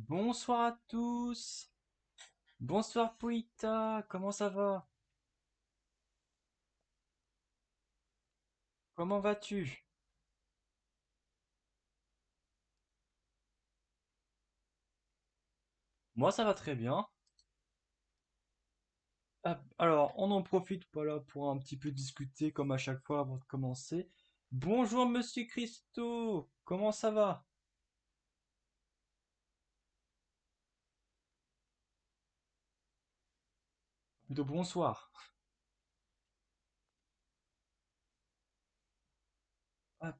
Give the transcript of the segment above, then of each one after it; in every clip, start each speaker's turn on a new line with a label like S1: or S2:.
S1: Bonsoir à tous. Bonsoir Pouita, comment ça va? Comment vas-tu? Moi ça va très bien. Alors, on en profite voilà, pour un petit peu discuter comme à chaque fois avant de commencer. Bonjour Monsieur Christo, comment ça va? Plutôt bonsoir. Hop,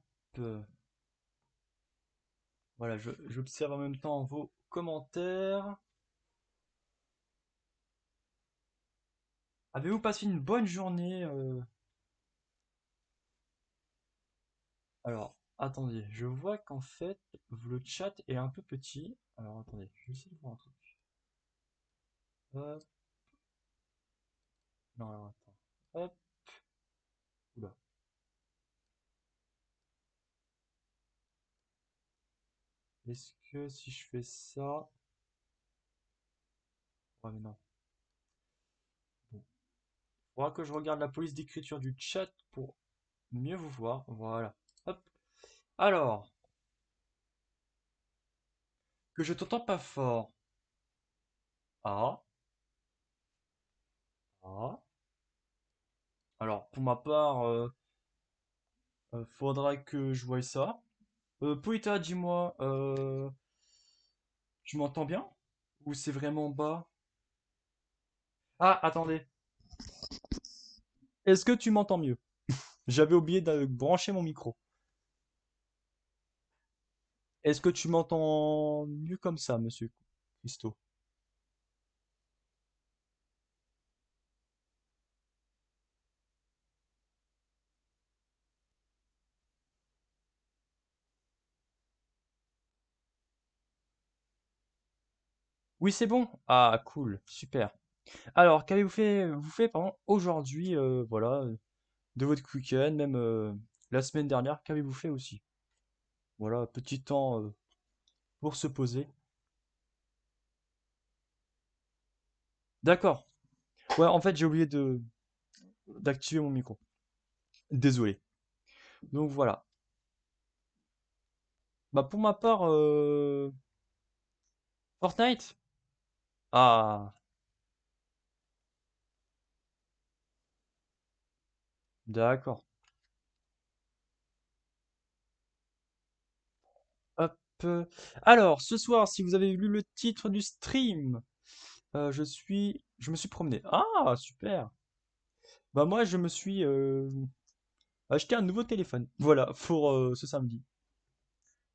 S1: voilà, j'observe en même temps vos commentaires. Avez-vous passé une bonne journée? Alors, attendez, je vois qu'en fait, le chat est un peu petit. Alors, attendez, je vais essayer de voir un truc. Hop, non, alors, attends. Hop, oula. Est-ce que si je fais ça... Ouais, mais non. Bon. Faudra que je regarde la police d'écriture du chat pour mieux vous voir. Voilà. Hop. Alors, que je t'entends pas fort. Ah, ah. Alors, pour ma part, faudra que je voie ça. Poita, dis-moi, tu m'entends bien? Ou c'est vraiment bas? Ah, attendez. Est-ce que tu m'entends mieux? J'avais oublié de brancher mon micro. Est-ce que tu m'entends mieux comme ça, monsieur Christo? Oui, c'est bon. Ah, cool, super. Alors, qu'avez-vous fait pardon, aujourd'hui, voilà, de votre week-end, même la semaine dernière, qu'avez-vous fait aussi? Voilà, petit temps pour se poser. D'accord. Ouais, en fait, j'ai oublié de d'activer mon micro. Désolé. Donc voilà. Bah pour ma part, Fortnite? Ah, d'accord. Hop. Alors, ce soir, si vous avez lu le titre du stream, je me suis promené. Ah, super. Bah moi, je me suis acheté un nouveau téléphone. Voilà, pour ce samedi.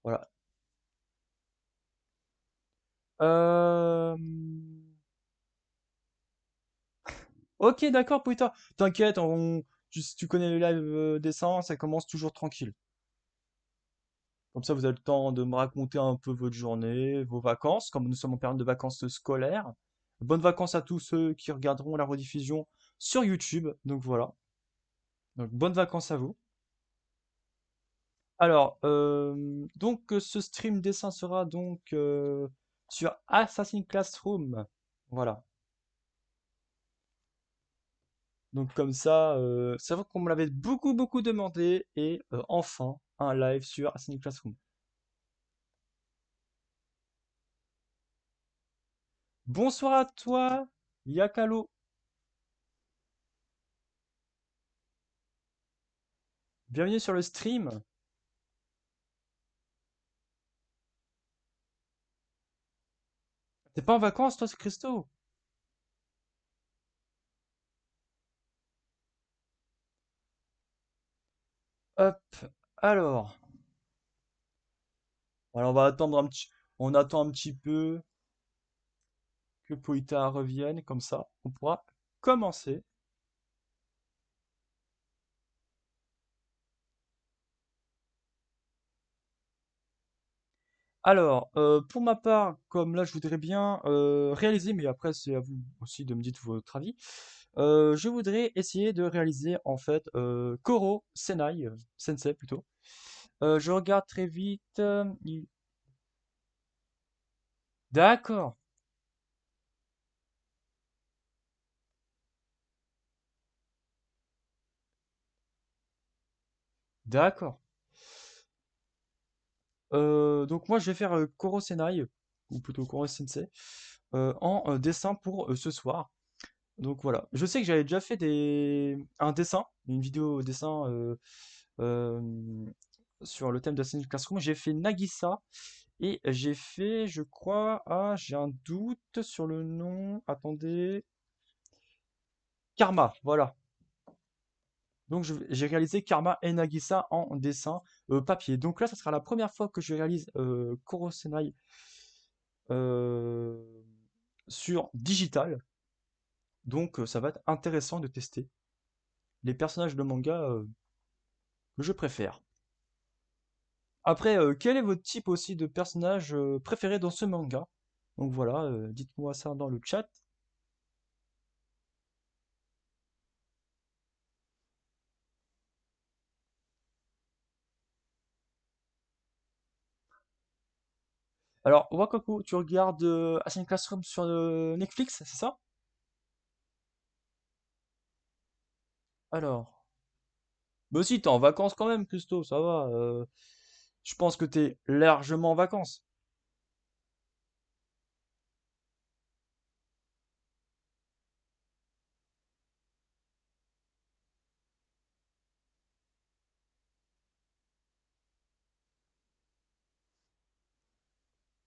S1: Voilà. Euh... Ok, d'accord, Pouita. T'inquiète, tu connais le live d'essence, ça commence toujours tranquille. Comme ça, vous avez le temps de me raconter un peu votre journée, vos vacances, comme nous sommes en période de vacances scolaires. Bonnes vacances à tous ceux qui regarderont la rediffusion sur YouTube. Donc voilà. Donc bonnes vacances à vous. Alors, ce stream dessin sera donc sur Assassin's Classroom. Voilà. Donc comme ça, c'est vrai qu'on me l'avait beaucoup demandé et enfin un live sur Assassin's Classroom. Bonsoir à toi, Yakalo. Bienvenue sur le stream. T'es pas en vacances, toi, c'est Christo? Hop. Alors, on va attendre on attend un petit peu que Poita revienne, comme ça, on pourra commencer. Alors, pour ma part, comme là, je voudrais bien réaliser, mais après, c'est à vous aussi de me dire votre avis. Je voudrais essayer de réaliser en fait Koro Senai, Sensei plutôt. Je regarde très vite. D'accord, d'accord. Donc moi je vais faire Koro Senai, ou plutôt Koro Sensei, en dessin pour ce soir. Donc voilà. Je sais que j'avais déjà fait un dessin, une vidéo dessin euh, sur le thème de Assassin's Classroom. J'ai fait Nagisa et j'ai fait, je crois, ah, j'ai un doute sur le nom. Attendez, Karma. Voilà. Donc j'ai réalisé Karma et Nagisa en dessin papier. Donc là, ça sera la première fois que je réalise Koro Senai euh, sur digital. Donc ça va être intéressant de tester les personnages de manga que je préfère. Après, quel est votre type aussi de personnage préféré dans ce manga? Donc voilà, dites-moi ça dans le chat. Alors, Wakaku, tu regardes Assassin's Classroom sur Netflix, c'est ça? Alors, bah si, t'es en vacances quand même, Christo, ça va. Je pense que t'es largement en vacances.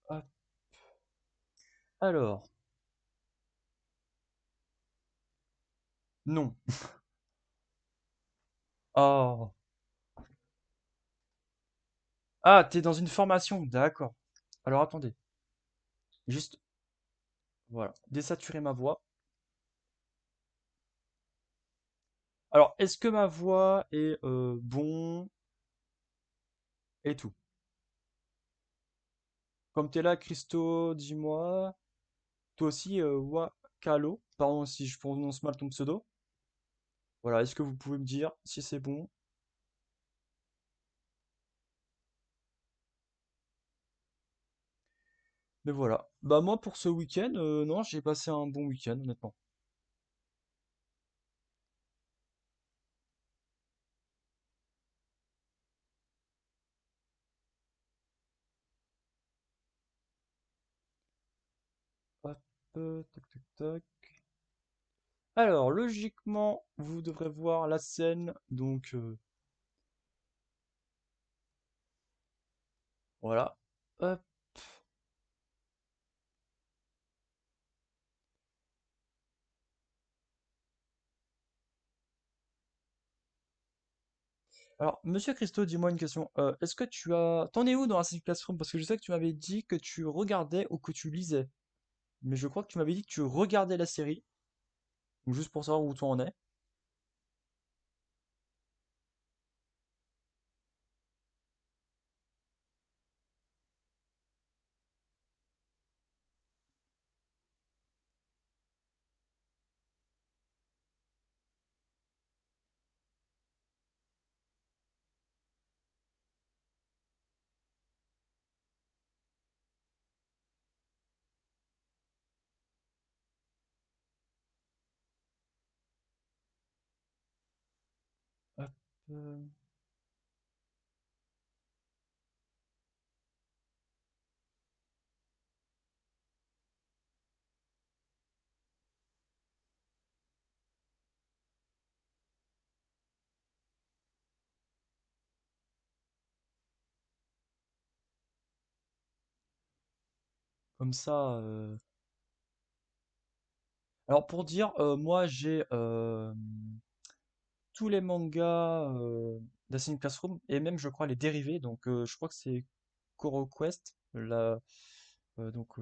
S1: Ah, alors, non. Oh. Ah, t'es dans une formation, d'accord. Alors attendez, juste, voilà, désaturer ma voix. Alors, est-ce que ma voix est bon et tout? Comme t'es là, Christo, dis-moi. Toi aussi, Wakalo, pardon si je prononce mal ton pseudo. Voilà, est-ce que vous pouvez me dire si c'est bon? Mais voilà. Bah moi pour ce week-end, non, j'ai passé un bon week-end, honnêtement. Hop, tac tac tac. Alors, logiquement, vous devrez voir la scène, donc voilà. Hop. Alors, Monsieur Christo, dis-moi une question. Est-ce que t'en es où dans Assassin's Classroom? Parce que je sais que tu m'avais dit que tu regardais ou que tu lisais. Mais je crois que tu m'avais dit que tu regardais la série. Donc juste pour savoir où toi en es. Hop, euh, comme ça. Alors pour dire, moi j'ai tous les mangas d'Assassin's Classroom et même je crois les dérivés. Donc je crois que c'est Koro Quest. Donc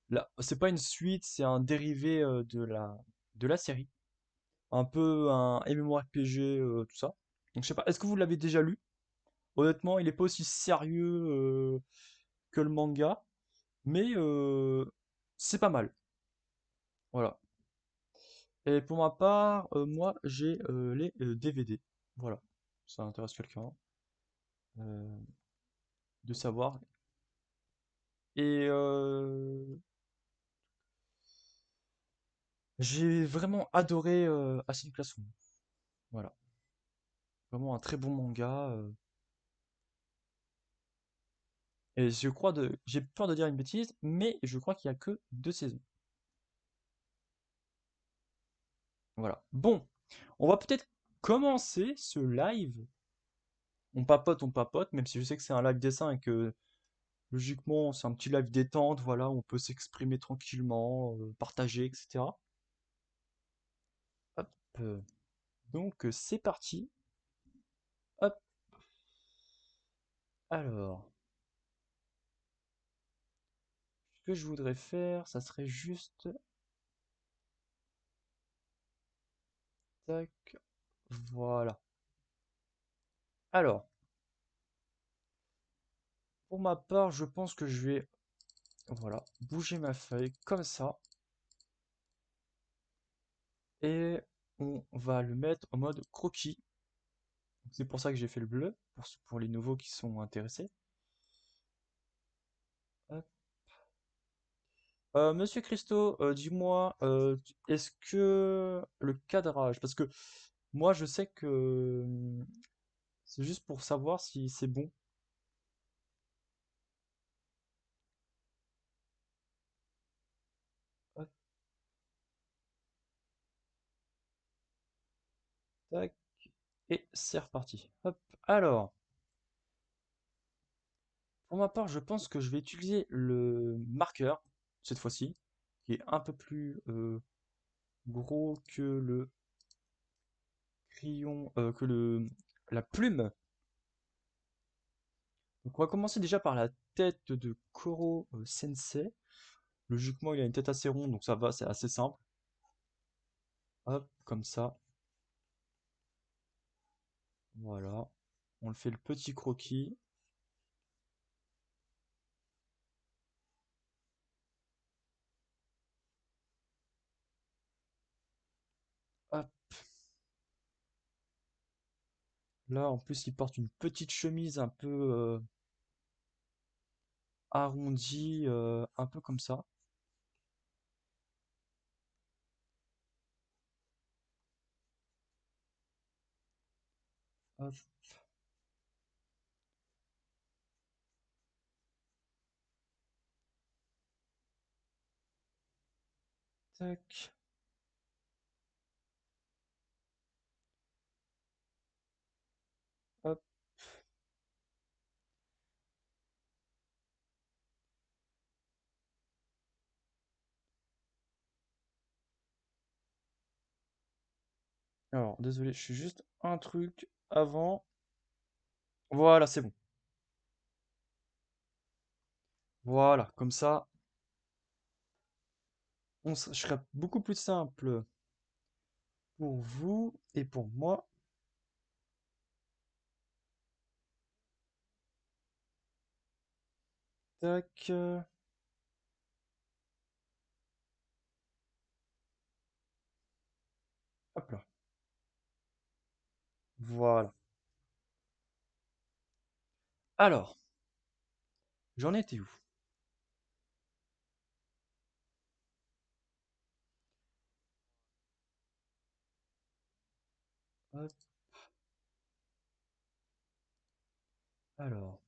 S1: là, c'est pas une suite, c'est un dérivé de la série. Un peu un MMORPG, tout ça. Donc je sais pas, est-ce que vous l'avez déjà lu? Honnêtement, il est pas aussi sérieux que le manga, mais c'est pas mal. Voilà. Et pour ma part, moi j'ai les DVD. Voilà. Ça intéresse quelqu'un de savoir. Et j'ai vraiment adoré Assassin's Classroom. Voilà. Vraiment un très bon manga. Et je crois j'ai peur de dire une bêtise, mais je crois qu'il y a que 2 saisons. Voilà. Bon, on va peut-être commencer ce live. On papote, même si je sais que c'est un live dessin et que logiquement c'est un petit live détente, voilà, on peut s'exprimer tranquillement, partager, etc. Hop. Donc c'est parti. Hop. Alors, ce que je voudrais faire, ça serait juste. Tac. Voilà. Alors, pour ma part, je pense que je vais, voilà, bouger ma feuille comme ça. Et on va le mettre en mode croquis. C'est pour ça que j'ai fait le bleu, pour les nouveaux qui sont intéressés. Hop. Monsieur Christo, dis-moi, est-ce que le cadrage, parce que moi je sais que c'est juste pour savoir si c'est bon. Hop, tac, et c'est reparti. Hop, alors, pour ma part, je pense que je vais utiliser le marqueur, cette fois-ci, qui est un peu plus gros que le crayon, la plume. Donc on va commencer déjà par la tête de Koro Sensei. Logiquement, il a une tête assez ronde, donc ça va, c'est assez simple. Hop, comme ça. Voilà. On le fait le petit croquis. Hop. Là, en plus, il porte une petite chemise un peu arrondie, un peu comme ça. Hop, tac. Hop. Alors, désolé, je suis juste un truc avant. Voilà, c'est bon. Voilà, comme ça, je serai beaucoup plus simple pour vous et pour moi. Tac. Hop là. Voilà. Alors, j'en étais où? Hop, alors,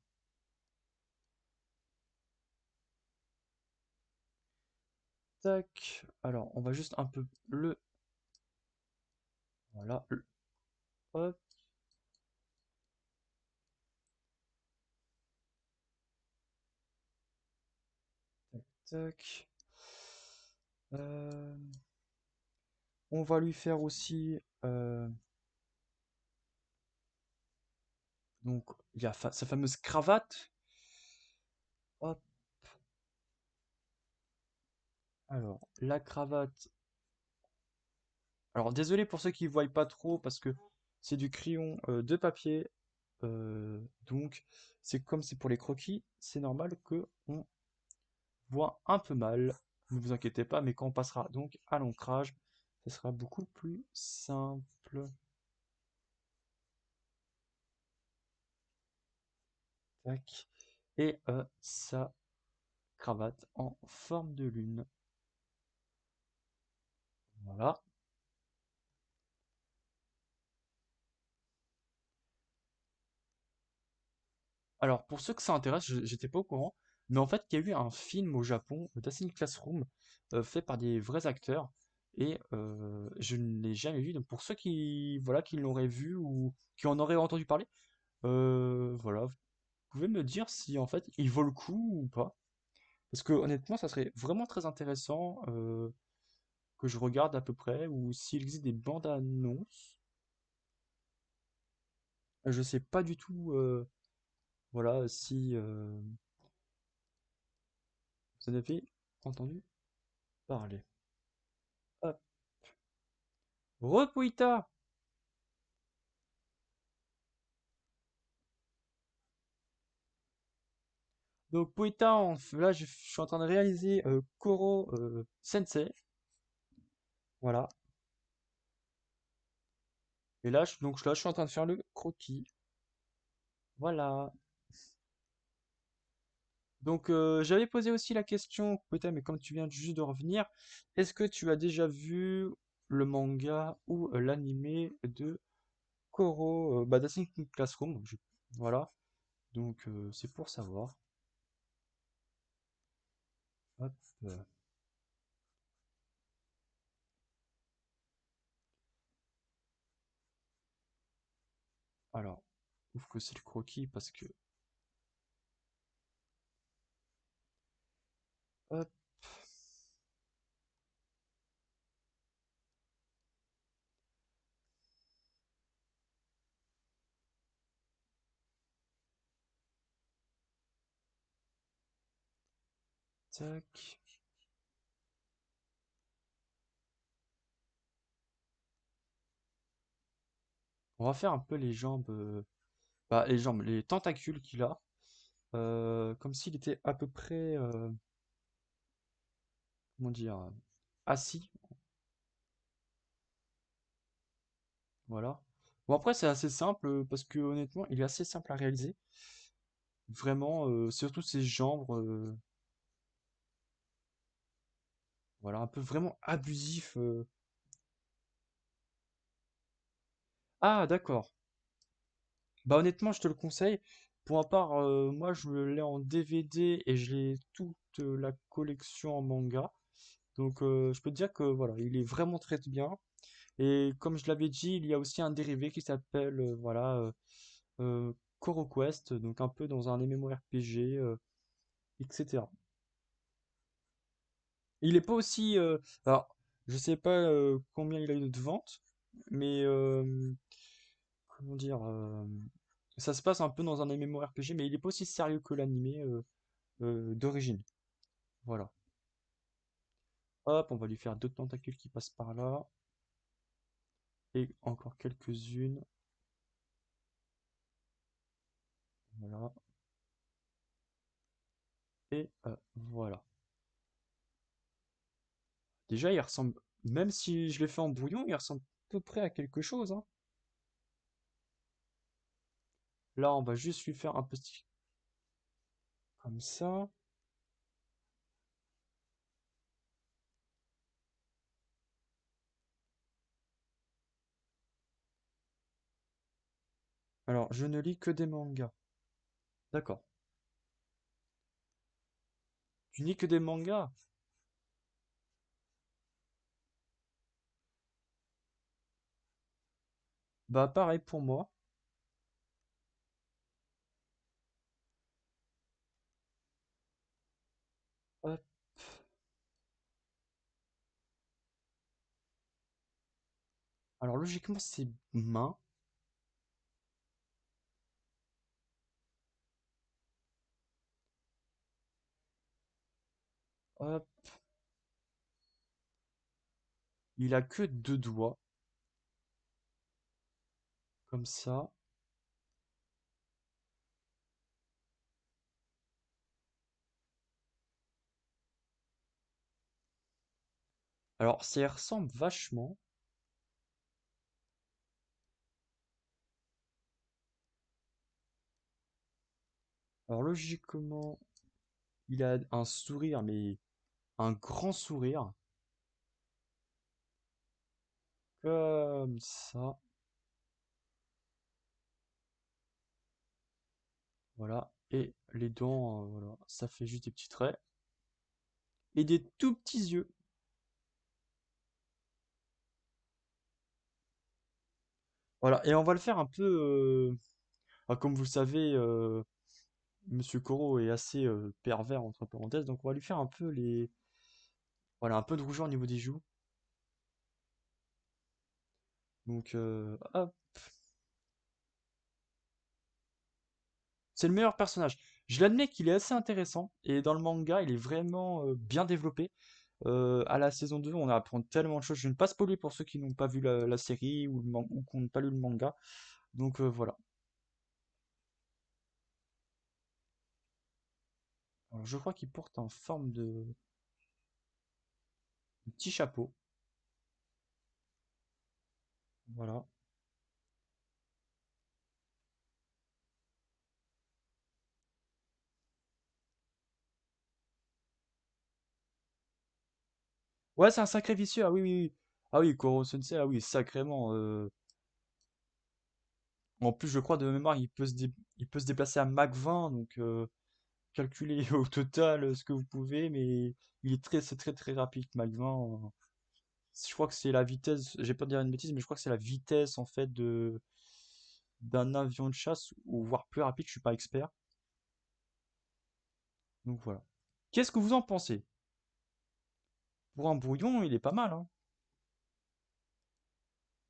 S1: tac. Alors, on va juste un peu le. Voilà. Hop, tac, tac. Euh, on va lui faire aussi. Donc, il y a sa fameuse cravate. Hop. Alors, la cravate. Alors, désolé pour ceux qui ne voient pas trop parce que c'est du crayon de papier. Donc, c'est comme c'est pour les croquis, c'est normal que on voit un peu mal. Ne vous inquiétez pas, mais quand on passera donc à l'ancrage, ce sera beaucoup plus simple. Tac. Et ça cravate en forme de lune. Voilà. Alors, pour ceux que ça intéresse, j'étais pas au courant, mais en fait, il y a eu un film au Japon, Dancing Classroom, fait par des vrais acteurs, et je ne l'ai jamais vu. Donc, pour ceux qui, voilà, qui l'auraient vu ou qui en auraient entendu parler, voilà, vous pouvez me dire si en fait il vaut le coup ou pas. Parce que honnêtement, ça serait vraiment très intéressant que je regarde à peu près, ou s'il existe des bandes annonces. Je sais pas du tout, voilà, si vous en avez entendu parler. Hop. Repoita! Donc Poita, là je suis en train de réaliser Koro Sensei. Voilà. Et là, là, je suis en train de faire le croquis. Voilà. Donc j'avais posé aussi la question, Poita, mais comme tu viens juste de revenir, est-ce que tu as déjà vu le manga ou l'animé de Koro Dancing Classroom? Voilà. Donc c'est pour savoir. Hop. Alors, ouf que c'est le croquis parce que. Hop. Tac. On va faire un peu les jambes. Les jambes, les tentacules qu'il a. Comme s'il était à peu près. Comment dire? Assis. Voilà. Bon, après, c'est assez simple parce que honnêtement, il est assez simple à réaliser. Vraiment, surtout ses jambes. Voilà, un peu vraiment abusif. Ah, d'accord. Bah honnêtement, je te le conseille. Pour ma part, moi je l'ai en DVD et je l'ai toute la collection en manga. Donc je peux te dire que voilà, il est vraiment très bien. Et comme je l'avais dit, il y a aussi un dérivé qui s'appelle Koro Quest, donc un peu dans un MMORPG, etc. Il est pas aussi, alors je sais pas combien il a eu de ventes, mais comment dire, ça se passe un peu dans un MMORPG, mais il est pas aussi sérieux que l'animé d'origine. Voilà. Hop, on va lui faire deux tentacules qui passent par là. Et encore quelques-unes. Voilà. Et voilà. Déjà, il ressemble, même si je l'ai fait en brouillon, il ressemble à peu près à quelque chose, hein. Là, on va juste lui faire un petit comme ça. Alors, je ne lis que des mangas. D'accord. Tu lis que des mangas? Bah, pareil pour moi. Hop. Alors, logiquement, c'est main. Hop. Il a que deux doigts. Comme ça. Alors, ça y ressemble vachement. Alors, logiquement, Il a un sourire, mais un grand sourire. Comme ça. Voilà. Et les dents, voilà. Ça fait juste des petits traits. Et des tout petits yeux. Voilà. Et on va le faire un peu. Comme vous le savez, Monsieur Koro est assez pervers, entre parenthèses. Donc on va lui faire un peu les. Voilà, un peu de rougeur au niveau des joues. Donc, hop. C'est le meilleur personnage. Je l'admets qu'il est assez intéressant. Et dans le manga, il est vraiment bien développé. À la saison 2, on apprend tellement de choses. Je ne vais pas spoiler pour ceux qui n'ont pas vu la série ou qui n'ont pas lu le manga. Donc voilà. Alors, je crois qu'il porte en forme de petit chapeau. Voilà. Ouais, c'est un sacré vicieux. Ah oui, oui, oui. Ah oui, Koro Sensei, ah oui, sacrément. En plus, je crois de mémoire, il peut se déplacer à Mach 20, donc calculez au total ce que vous pouvez, mais c'est très très rapide, Mach 20. Je crois que c'est la vitesse, j'ai pas dire une bêtise, mais je crois que c'est la vitesse en fait d'un avion de chasse, ou voire plus rapide, je suis pas expert. Donc voilà. Qu'est-ce que vous en pensez? Pour un brouillon, il est pas mal, hein.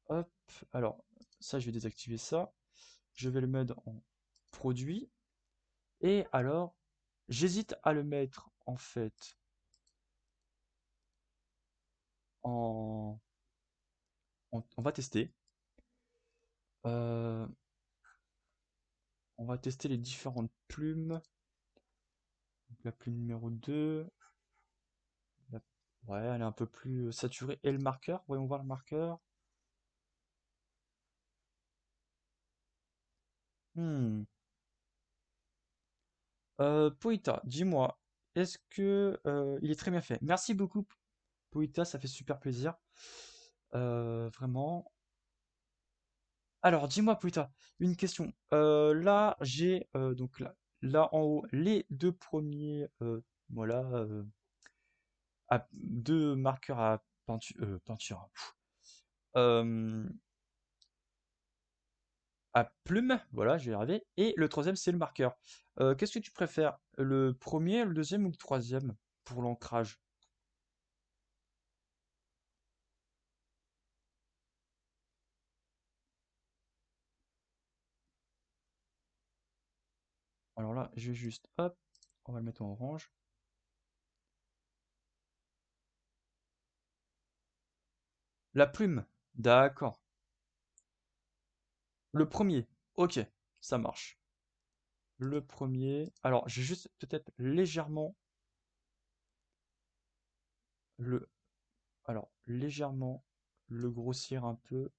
S1: Hop, alors, ça, je vais désactiver ça. Je vais le mettre en produit. Et alors, j'hésite à le mettre, en fait, en... on va tester. Euh, on va tester les différentes plumes. Donc, la plume numéro 2. la- Ouais, elle est un peu plus saturée. Et le marqueur, voyons voir le marqueur. Hmm. Poita, dis-moi, est-ce que il est très bien fait? Merci beaucoup, Poita, ça fait super plaisir. Vraiment. Alors, dis-moi, Poita, une question. Là, j'ai donc là en haut les deux premiers, voilà, deux marqueurs à peinture, euh, à plume, voilà, je vais y arriver. Et le troisième, c'est le marqueur. Qu'est-ce que tu préfères? Le premier, le deuxième ou le troisième pour l'ancrage? Alors là, je vais juste, hop, on va le mettre en orange. La plume, d'accord. Le premier, ok, ça marche. Le premier, alors j'ai juste peut-être légèrement le, alors légèrement le grossir un peu.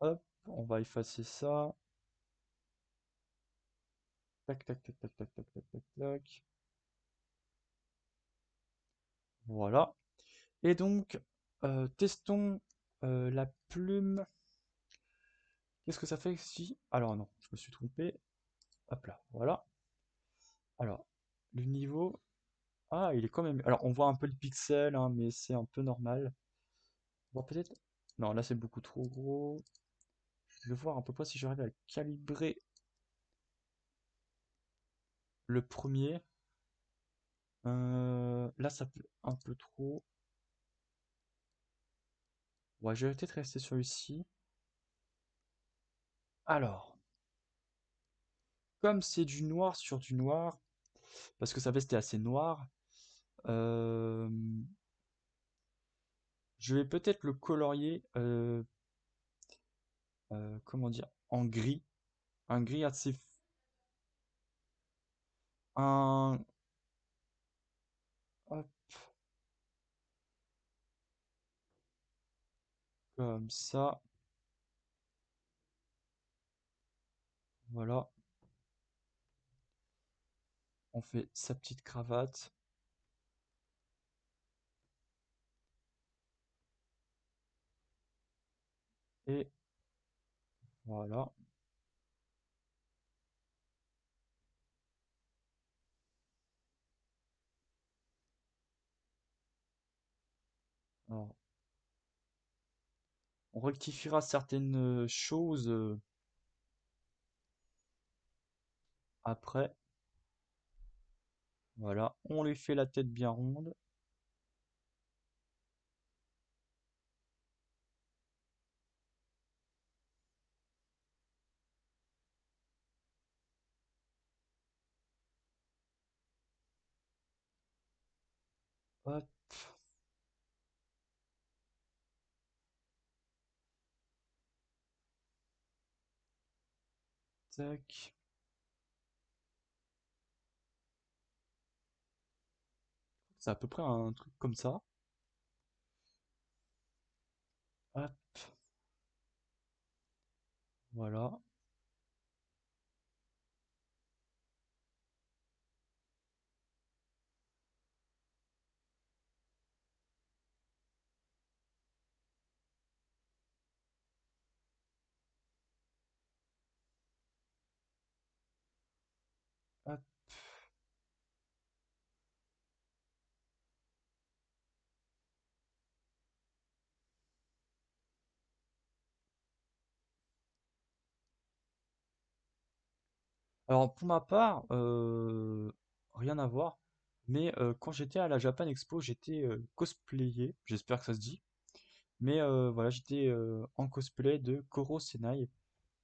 S1: Hop, on va effacer ça. Tac, tac, tac, tac, tac, tac, tac, tac, tac. Voilà. Et donc, testons la plume. Qu'est-ce que ça fait si... Alors non, je me suis trompé. Hop là, voilà. Alors, le niveau... Ah, il est quand même... Alors, on voit un peu le pixel, hein, mais c'est un peu normal. Bon, peut-être... Non, là, c'est beaucoup trop gros. Je vais voir à peu près si j'arrive à calibrer le premier. Là, ça peut un peu trop. Ouais, je vais peut-être rester sur ici. Alors, comme c'est du noir sur du noir, parce que sa veste est assez noire, euh, je vais peut-être le colorier, comment dire, en gris. Un gris assez... Un... Hop, comme ça. Voilà. On fait sa petite cravate. Et voilà. Alors, on rectifiera certaines choses après. Voilà. On lui fait la tête bien ronde. Hop, tac. C'est à peu près un truc comme ça. Hop, voilà. Hop. Alors pour ma part, rien à voir. Mais quand j'étais à la Japan Expo, j'étais cosplayer. J'espère que ça se dit. Mais voilà, j'étais en cosplay de Koro Senai.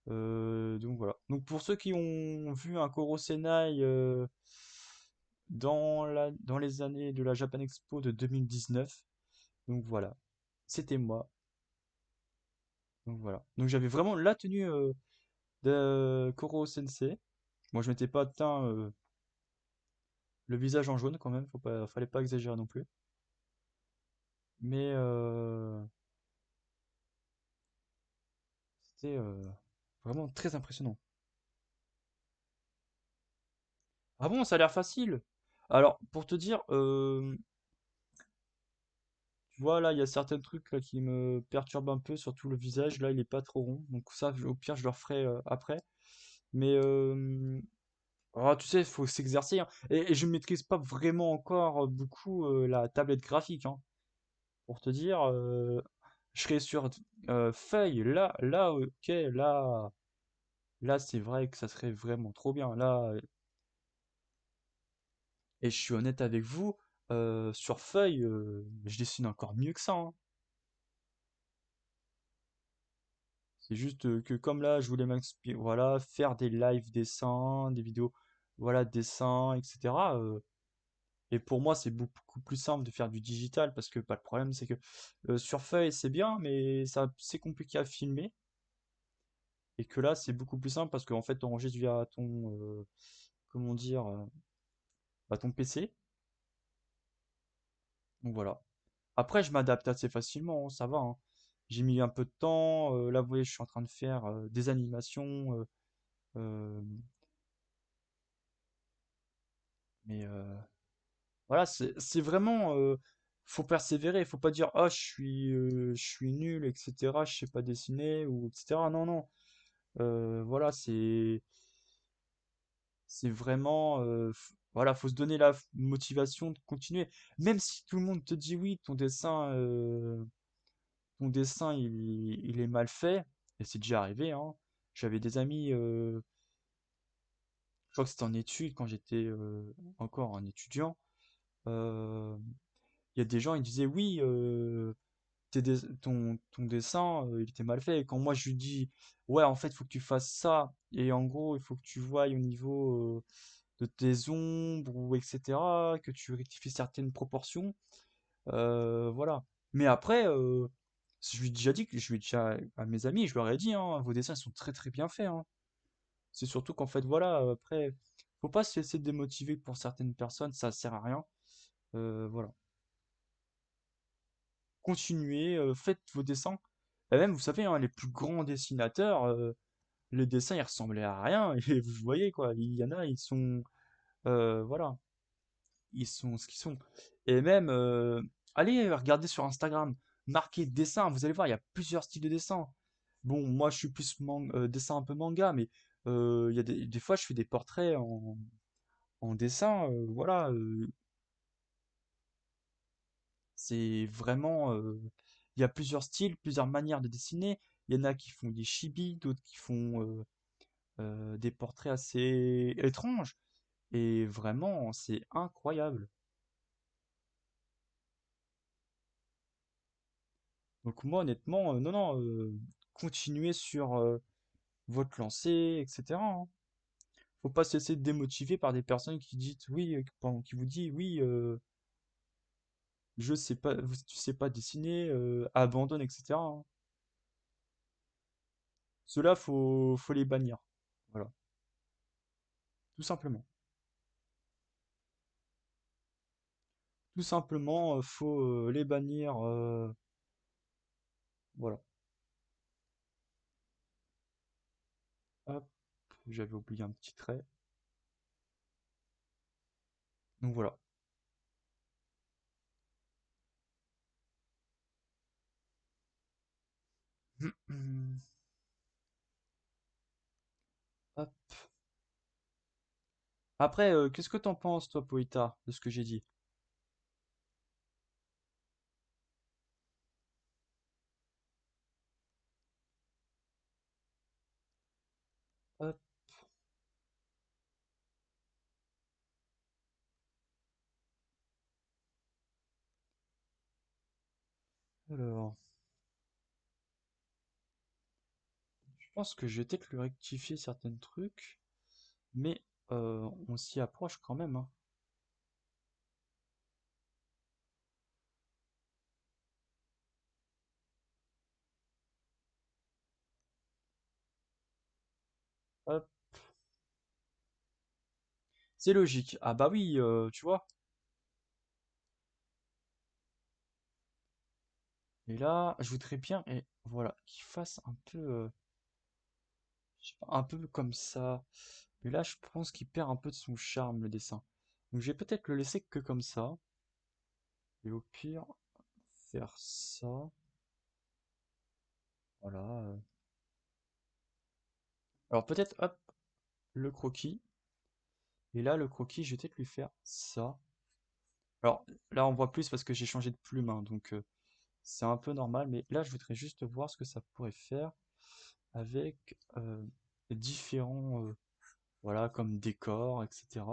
S1: Donc voilà. Donc pour ceux qui ont vu un Koro Senai dans les années de la Japan Expo de 2019, donc voilà, c'était moi. Donc voilà. Donc j'avais vraiment la tenue de Koro Sensei. Moi je m'étais pas teint le visage en jaune quand même, fallait pas exagérer non plus. Mais c'était vraiment très impressionnant. Ah bon, ça a l'air facile. Alors pour te dire, tu vois, là, il y a certains trucs là, qui me perturbent un peu, surtout le visage. Là, il est pas trop rond. Donc ça, au pire, je le referai après. Mais tu sais, il faut s'exercer, hein. Et je maîtrise pas vraiment encore beaucoup la tablette graphique, hein. Pour te dire, je serais sur feuille. Là, ok, là, c'est vrai que ça serait vraiment trop bien. Là, et je suis honnête avec vous, sur feuille, je dessine encore mieux que ça, hein. C'est juste que comme là, je voulais m'inspirer, voilà, faire des live dessins, des vidéos, voilà, dessins, etc. Et pour moi, c'est beaucoup plus simple de faire du digital parce que pas le problème, c'est que sur feuille, c'est bien, mais c'est compliqué à filmer. Et que là, c'est beaucoup plus simple parce qu'en fait, tu enregistres via comment dire, ton PC. Donc voilà. Après, je m'adapte assez facilement, hein, ça va, hein. J'ai mis un peu de temps. Là, vous voyez, je suis en train de faire des animations. Euh, mais voilà, c'est vraiment, faut persévérer, faut pas dire ah je suis nul, etc. Je sais pas dessiner ou etc. Non non, voilà c'est vraiment voilà, faut se donner la motivation de continuer, même si tout le monde te dit oui, ton dessin il est mal fait et c'est déjà arrivé hein. J'avais des amis, je crois que c'était en études quand j'étais encore un étudiant. euh, Il y a des gens, ils disaient oui, ton dessin, il était mal fait. Et quand moi je lui dis, ouais, en fait, il faut que tu fasses ça, et en gros, il faut que tu voies au niveau de tes ombres, ou etc., que tu rectifies certaines proportions, voilà. Mais après, je lui ai déjà dit, que je lui ai déjà à mes amis, je leur ai dit, hein, vos dessins sont très très bien faits, hein. C'est surtout qu'en fait, voilà, après, faut pas se laisser démotiver pour certaines personnes, ça sert à rien. Voilà. Continuez, faites vos dessins. Et même, vous savez, hein, les plus grands dessinateurs, les dessins, ils ressemblaient à rien. Et vous voyez, quoi, il y en a, ils sont... Voilà, ils sont ce qu'ils sont. Et même, allez regarder sur Instagram, marquez dessin, vous allez voir, il y a plusieurs styles de dessin. Bon, moi je suis plus dessin un peu manga, mais il y a des fois je fais des portraits en dessin, voilà, c'est vraiment, il y a plusieurs styles, plusieurs manières de dessiner. Il y en a qui font des chibis, d'autres qui font des portraits assez étranges. Et vraiment, c'est incroyable. Donc moi, honnêtement, non, non, continuez sur votre lancée, etc., hein. Faut pas se laisser démotiver par des personnes qui disent oui, qui vous dit oui, je sais pas, tu sais pas dessiner, abandonne, etc., hein. Ceux-là, faut les bannir. Voilà, tout simplement. Tout simplement, faut les bannir. Voilà. Hop, j'avais oublié un petit trait. Donc voilà. Hop. Après, qu'est-ce que t'en penses, toi, Poïta, de ce que j'ai dit? Hop, alors, je pense que je vais peut-être lui rectifier certains trucs, mais on s'y approche quand même, hein. Hop, c'est logique. Ah bah oui, tu vois. Et là, je voudrais bien, et voilà, qu'il fasse un peu, je sais pas, un peu comme ça. Mais là, je pense qu'il perd un peu de son charme, le dessin. Donc je vais peut-être le laisser que comme ça. Et au pire, faire ça. Voilà. Alors peut-être, hop, le croquis. Et là, le croquis, je vais peut-être lui faire ça. Alors là, on voit plus parce que j'ai changé de plume, hein, donc c'est un peu normal. Mais là, je voudrais juste voir ce que ça pourrait faire avec différents, voilà, comme décor, etc.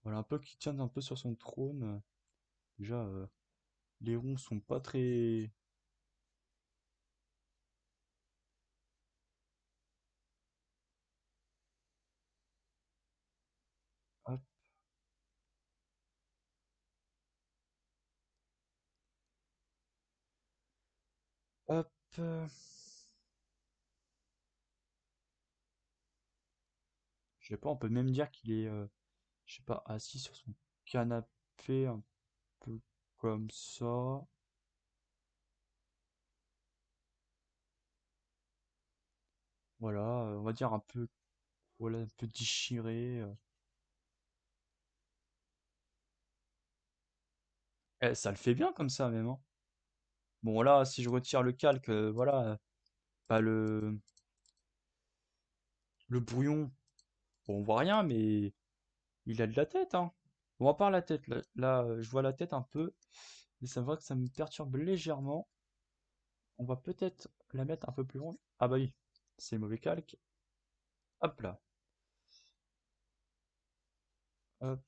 S1: Voilà, un peu qui tient un peu sur son trône. Déjà, les ronds sont pas très... Hop, hop. Je sais pas, on peut même dire qu'il est, je sais pas, assis sur son canapé, un peu comme ça. Voilà, on va dire un peu, voilà, un peu déchiré. Eh, ça le fait bien comme ça même, hein. Bon là, si je retire le calque, voilà, pas le brouillon, bon, on voit rien, mais il a de la tête, hein. Bon, à part la tête, là, je vois la tête un peu, mais ça va que ça me perturbe légèrement. On va peut-être la mettre un peu plus loin. Ah bah oui, c'est mauvais calque. Hop là. Hop,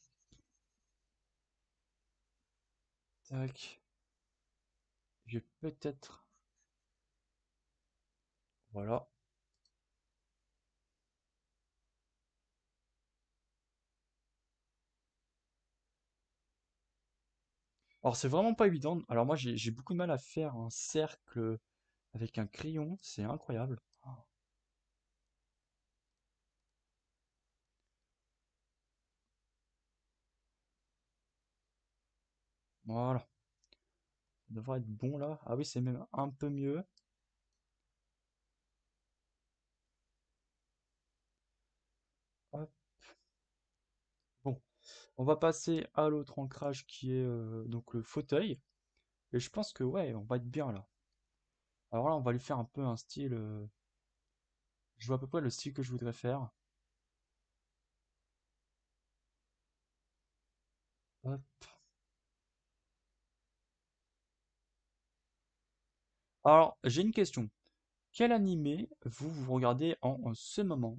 S1: tac. Je vais peut-être, voilà. Alors c'est vraiment pas évident. Alors moi j'ai beaucoup de mal à faire un cercle avec un crayon, c'est incroyable. Voilà, ça devrait être bon là. Ah oui, c'est même un peu mieux. On va passer à l'autre ancrage qui est donc le fauteuil. Et je pense que ouais, on va être bien là. Alors là, on va lui faire un peu un style. Je vois à peu près le style que je voudrais faire. Hop. Alors, j'ai une question. Quel animé vous regardez en ce moment?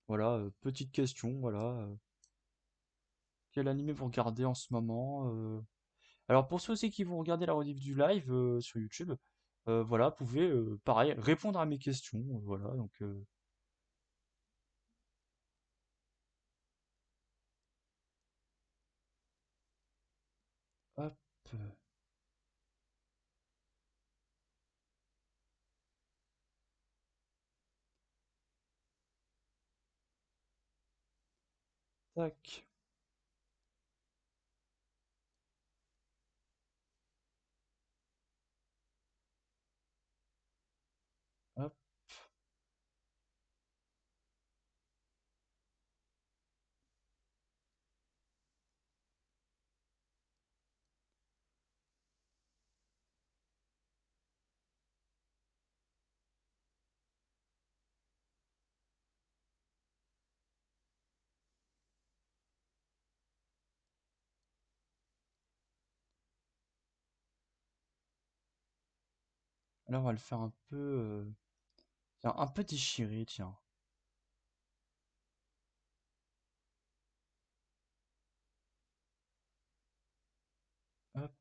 S1: Voilà, petite question, voilà. Quel animé vous regardez en ce moment? Alors pour ceux aussi qui vont regarder la rediff du live sur YouTube, voilà, vous pouvez pareil répondre à mes questions, voilà. Donc hop, tac, hop. Là on va le faire un peu, tiens, un peu déchiré, tiens. Hop.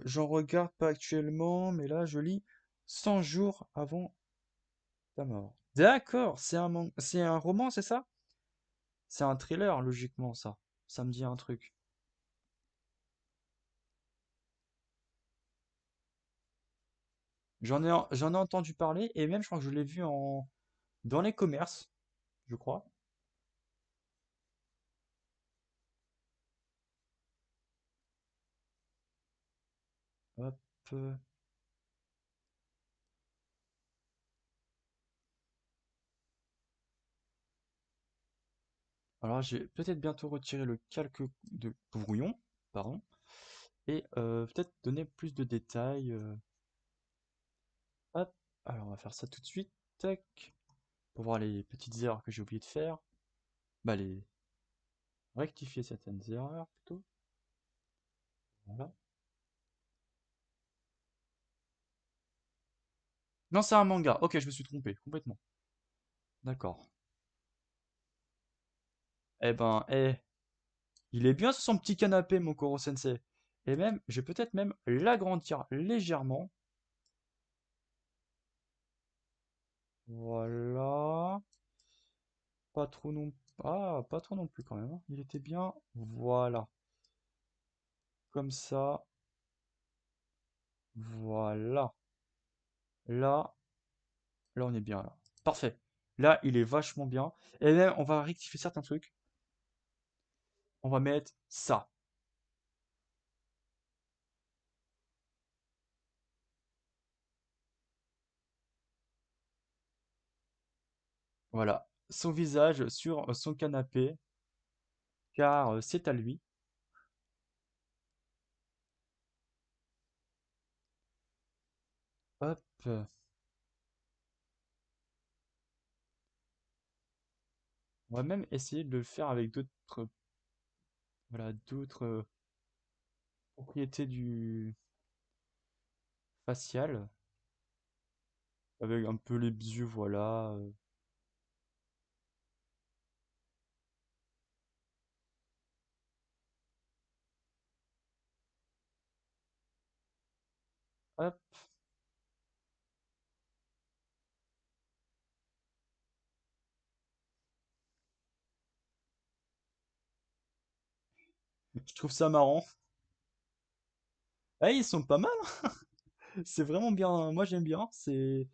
S1: J'en regarde pas actuellement, mais là je lis 100 jours avant ta mort. D'accord, c'est un roman, c'est ça? C'est un thriller, logiquement, ça. Ça me dit un truc. J'en ai entendu parler, et même, je crois que je l'ai vu dans les commerces, je crois. Hop. Alors, j'ai peut-être bientôt retiré le calque de brouillon, pardon, et peut-être donner plus de détails. Hop. Alors, on va faire ça tout de suite. Tac. Pour voir les petites erreurs que j'ai oublié de faire. Bah, les rectifier certaines erreurs, plutôt. Voilà. Non, c'est un manga. Ok, je me suis trompé, complètement. D'accord. Eh ben, il est bien sur son petit canapé, mon Koro Sensei. Et même, je vais peut-être même l'agrandir légèrement. Voilà. Pas trop non... Ah, pas trop non plus quand même, hein. Il était bien. Voilà. Comme ça. Voilà. Là, là, on est bien là. Parfait. Là, il est vachement bien. Et même, on va rectifier certains trucs. On va mettre ça. Voilà. Son visage sur son canapé, car c'est à lui. Hop. On va même essayer de le faire avec d'autres, voilà, d'autres propriétés du facial, avec un peu les yeux, voilà. Hop. Je trouve ça marrant. Ah, ils sont pas mal, hein. C'est vraiment bien. Moi, j'aime bien. C'est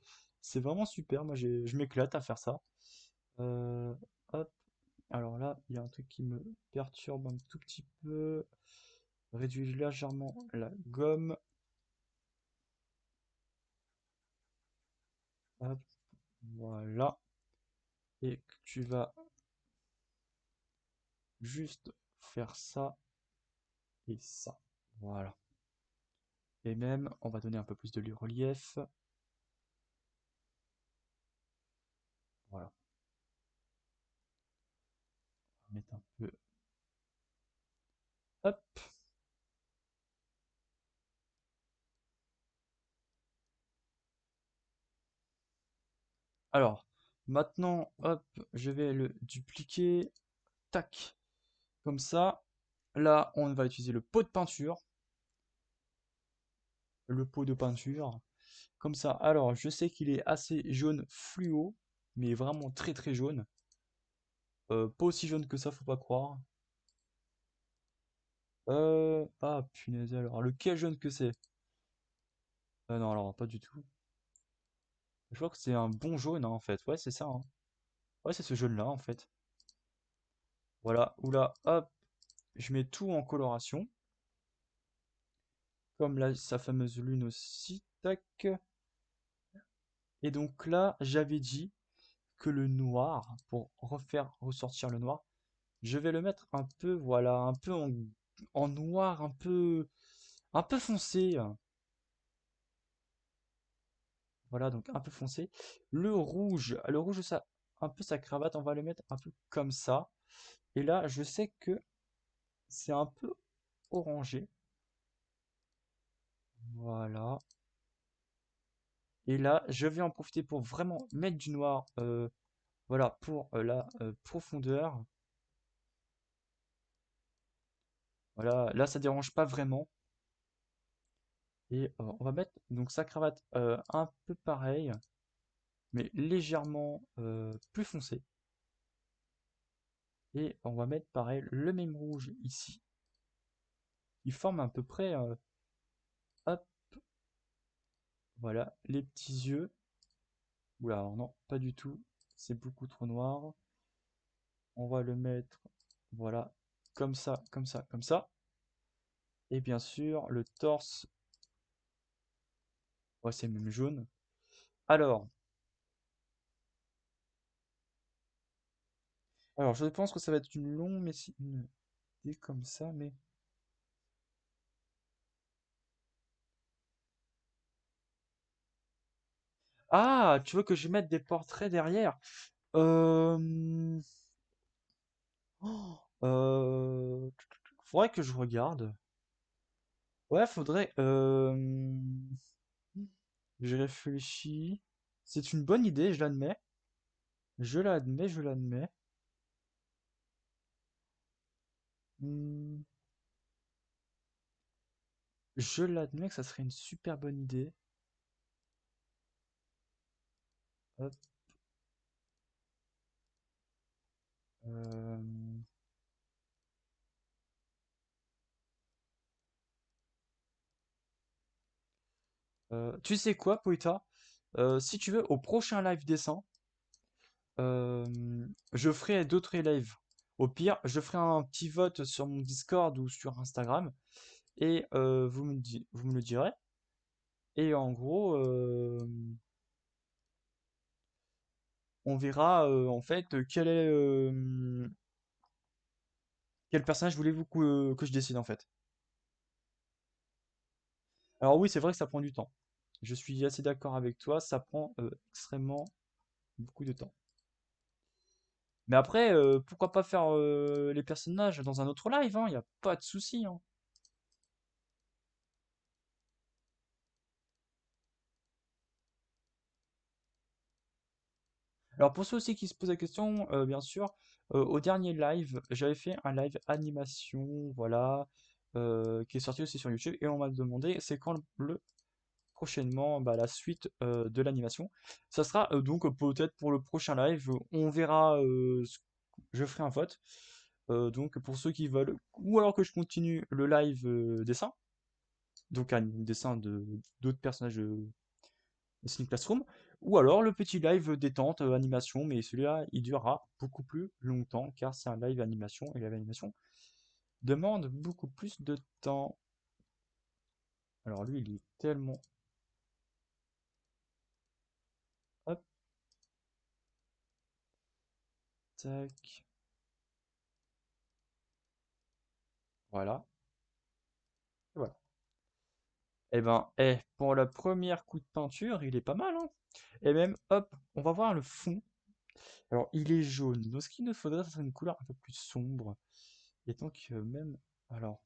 S1: vraiment super. Moi, je m'éclate à faire ça. Euh, hop. Alors là, il y a un truc qui me perturbe un tout petit peu. Réduis légèrement la gomme. Hop. Voilà. Et tu vas juste faire ça et ça. Voilà. Et même, on va donner un peu plus de relief. Voilà. On va mettre un peu. Hop. Alors, maintenant, hop, je vais le dupliquer. Tac. Comme ça. Là, on va utiliser le pot de peinture. Le pot de peinture. Comme ça. Alors, je sais qu'il est assez jaune fluo, mais vraiment très très jaune. Pas aussi jaune que ça, faut pas croire. Ah, punaise, alors, lequel jaune que c'est? Non, alors, pas du tout. Je crois que c'est un bon jaune, hein, en fait. Ouais, c'est ça, hein. Ouais, c'est ce jaune-là, en fait. Voilà, oula, hop, je mets tout en coloration. Comme là, sa fameuse lune aussi, tac. Et donc là, j'avais dit que le noir, pour refaire ressortir le noir, je vais le mettre un peu, voilà, un peu en noir, un peu foncé. Voilà, donc un peu foncé. Le rouge, ça, un peu sa cravate, on va le mettre un peu comme ça. Et là, je sais que c'est un peu orangé. Voilà. Et là, je vais en profiter pour vraiment mettre du noir. Voilà, pour la profondeur. Voilà, là, ça dérange pas vraiment. Et on va mettre donc sa cravate un peu pareil, mais légèrement plus foncé. Et on va mettre pareil le même rouge ici. Il forme à peu près, hop, voilà, les petits yeux. Oula, alors non, pas du tout. C'est beaucoup trop noir. On va le mettre, voilà, comme ça, comme ça, comme ça. Et bien sûr, le torse, ouais, c'est même jaune. Alors, je pense que ça va être une longue, mais c'est une idée comme ça, mais... Ah, tu veux que je mette des portraits derrière? Euh... oh, faudrait que je regarde. Ouais, faudrait... Je réfléchis. C'est une bonne idée, je l'admets. Je l'admets, je l'admets. Hmm, je l'admets que ça serait une super bonne idée. Hop, euh, tu sais quoi, Poita? Si tu veux, au prochain live dessin, je ferai d'autres lives. Au pire, je ferai un petit vote sur mon Discord ou sur Instagram et vous me le direz. Et en gros, on verra en fait quel personnage voulez-vous que je décide en fait. Alors oui, c'est vrai que ça prend du temps. Je suis assez d'accord avec toi, ça prend extrêmement beaucoup de temps. Mais après, pourquoi pas faire les personnages dans un autre live, hein, y a pas de souci, hein. Alors pour ceux aussi qui se posent la question, bien sûr, au dernier live, j'avais fait un live animation, voilà, qui est sorti aussi sur YouTube, et on m'a demandé c'est quand prochainement bah, la suite de l'animation. Ça sera donc peut-être pour le prochain live, on verra, je ferai un vote. Donc pour ceux qui veulent, ou alors que je continue le live dessin, donc un dessin de d'autres personnages Disney Classroom, ou alors le petit live détente animation, mais celui-là il durera beaucoup plus longtemps car c'est un live animation et live animation demande beaucoup plus de temps. Alors lui il est tellement... Hop. tac. Voilà. Et voilà. Eh ben, pour la première coup de peinture, il est pas mal, hein. Et même, hop, on va voir le fond. Alors, il est jaune. Donc, ce qu'il nous faudrait, c'est une couleur un peu plus sombre. Et donc, même. Alors,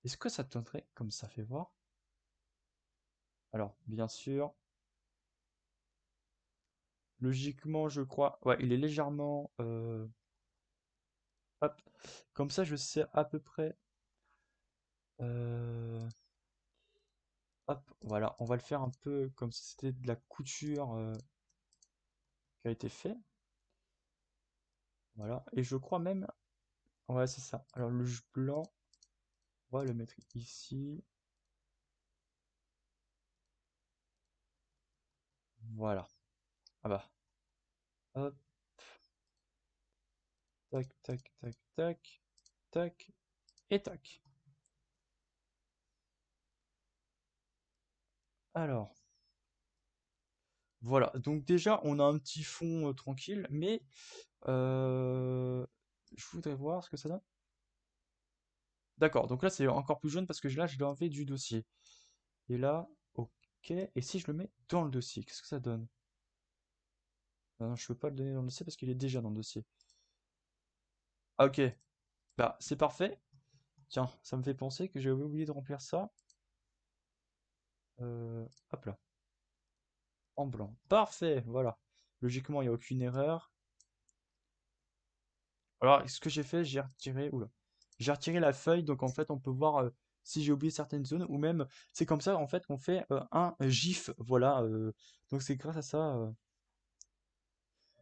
S1: est-ce que ça te donnerait comme ça fait voir? Alors, bien sûr, logiquement, je crois. Ouais, il est légèrement. Hop. Comme ça, je sais à peu près. euh, Hop, voilà. On va le faire un peu comme si c'était de la couture qui a été fait. Voilà. Et je crois même. Ouais, c'est ça. Alors, le blanc, on va le mettre ici. Voilà. Ah bah. Hop. Tac, tac, tac, tac. Tac. Et tac. Alors. Voilà, donc déjà on a un petit fond tranquille, mais je voudrais voir ce que ça donne. D'accord, donc là c'est encore plus jaune parce que là je l'ai enlevé du dossier. Et là, ok, et si je le mets dans le dossier, qu'est-ce que ça donne? Ah non, je peux pas le donner dans le dossier parce qu'il est déjà dans le dossier. Ah, ok, bah c'est parfait. Tiens, ça me fait penser que j'ai oublié de remplir ça. Hop là, en blanc. Parfait, voilà. Logiquement, il n'y a aucune erreur. Alors, ce que j'ai fait, j'ai retiré, oula, j'ai retiré la feuille, donc en fait, on peut voir si j'ai oublié certaines zones, ou même, c'est comme ça, en fait, qu'on fait un GIF, voilà. Donc c'est grâce à ça.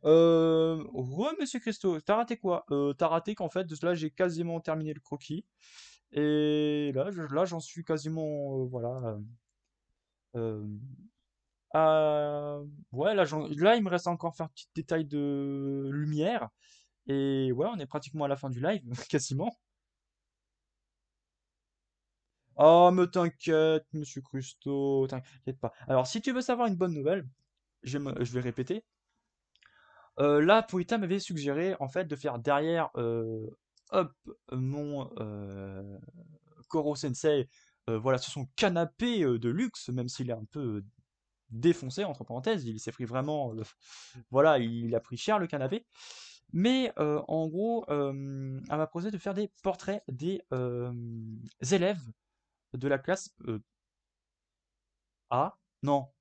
S1: Monsieur Christo, t'as raté quoi? T'as raté qu'en fait, de cela, j'ai quasiment terminé le croquis, et là, là, j'en suis quasiment, voilà. Euh, ouais, là, là, il me reste encore faire un petit détail de lumière, et ouais, on est pratiquement à la fin du live, quasiment. Oh, mais t'inquiète, monsieur Crusto, t'inquiète pas. Alors, si tu veux savoir une bonne nouvelle, je vais répéter. Là, Poita m'avait suggéré, en fait, de faire derrière, hop, mon Koro Sensei, voilà, sur son canapé de luxe, même s'il est un peu défoncé, entre parenthèses, il s'est pris vraiment, voilà, il a pris cher le canapé. Mais en gros, elle m'a proposé de faire des portraits des élèves de la classe A. Non.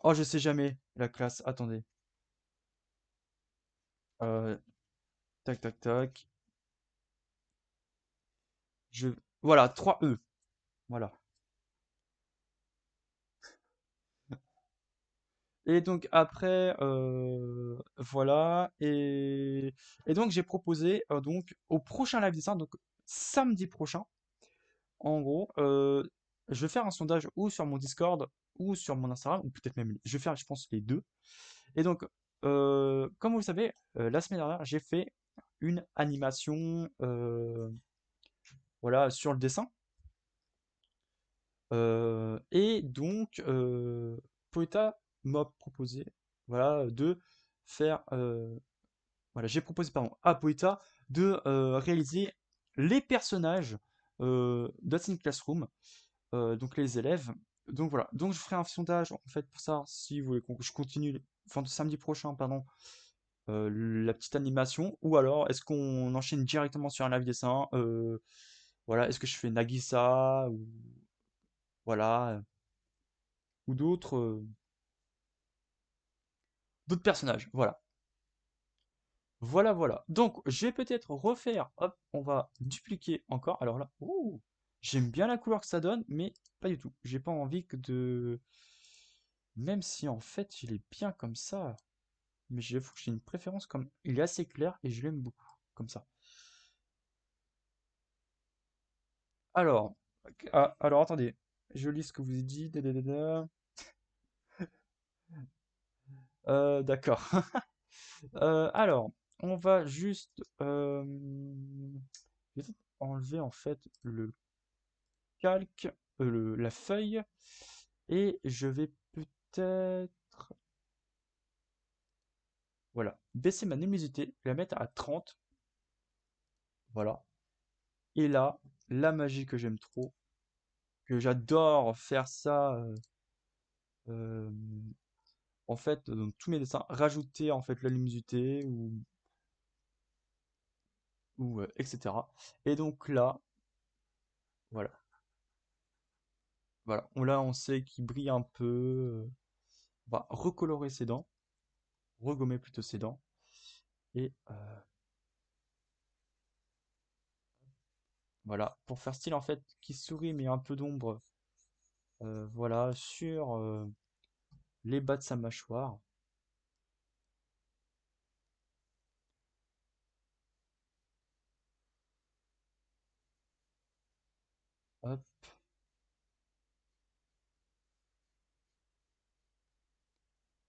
S1: Oh, je sais jamais. La classe. Attendez. Euh, tac, tac, tac. Je... Voilà, 3E. Voilà. Et donc après, voilà. Et donc j'ai proposé donc au prochain live dessin, donc samedi prochain, en gros, je vais faire un sondage ou sur mon Discord ou sur mon Instagram, ou peut-être même, je vais faire, je pense, les deux. Et donc, comme vous le savez, la semaine dernière, j'ai fait une animation, voilà, sur le dessin. Et donc, Poeta m'a proposé, voilà, de faire, voilà, j'ai proposé, pardon, à Poeta de réaliser les personnages d'Atsyn Classroom, donc les élèves. Donc voilà, donc je ferai un sondage en fait pour ça, si vous voulez que je continue, enfin samedi prochain, pardon, la petite animation, ou alors est-ce qu'on enchaîne directement sur un live dessin, voilà, est-ce que je fais Nagisa, ou voilà, ou d'autres personnages, voilà. Voilà, voilà. Donc, je vais peut-être refaire, hop, on va dupliquer encore. Alors là, ouh, j'aime bien la couleur que ça donne, mais pas du tout. J'ai pas envie que de... Même si en fait, il est bien comme ça. Mais j'avoue que j'ai une préférence comme... Il est assez clair et je l'aime beaucoup, comme ça. Alors, alors attendez, je lis ce que vous avez dit. D'accord. Alors, on va juste je vais peut-être enlever en fait le calque, la feuille, et je vais peut-être, Voilà. Baisser ma luminosité, la mettre à 30. Voilà. Et là, la magie que j'aime trop, que j'adore faire ça, euh, en fait, dans tous mes dessins, rajouter en fait la luminosité ou etc. Et donc là, voilà. Voilà. Là, on sait qu'il brille un peu. On va recolorer ses dents, regommer plutôt ses dents. Et voilà. Pour faire style en fait, qui sourit mais un peu d'ombre. Voilà. Sur les bas de sa mâchoire. Hop.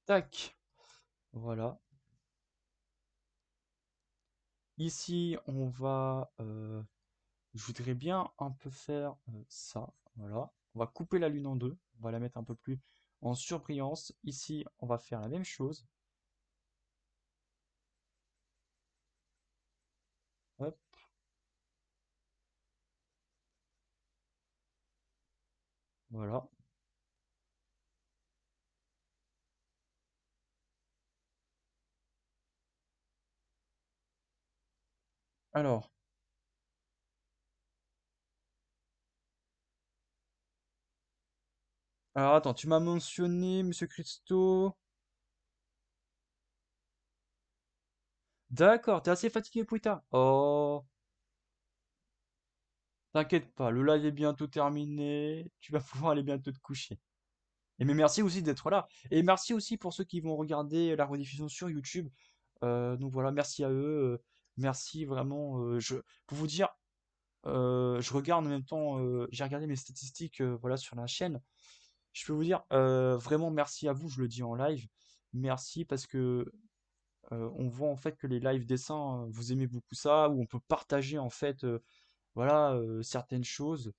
S1: Tac. Voilà. Ici, je voudrais bien un peu faire ça. Voilà. On va couper la lune en deux. On va la mettre un peu plus en surbrillance. Ici, on va faire la même chose. Hop. Voilà. Alors, attends, tu m'as mentionné, Monsieur Christo. D'accord, t'es assez fatigué, Pouita. Oh, t'inquiète pas, le live est bientôt terminé. Tu vas pouvoir aller bientôt te coucher. Et mais merci aussi d'être là. Et merci aussi pour ceux qui vont regarder la rediffusion sur YouTube. Donc voilà, merci à eux. Merci vraiment. Pour vous dire, je regarde en même temps, j'ai regardé mes statistiques voilà, sur la chaîne. Je peux vous dire vraiment merci à vous, je le dis en live. Merci parce que on voit en fait que les live dessins, vous aimez beaucoup ça, où on peut partager en fait voilà certaines choses.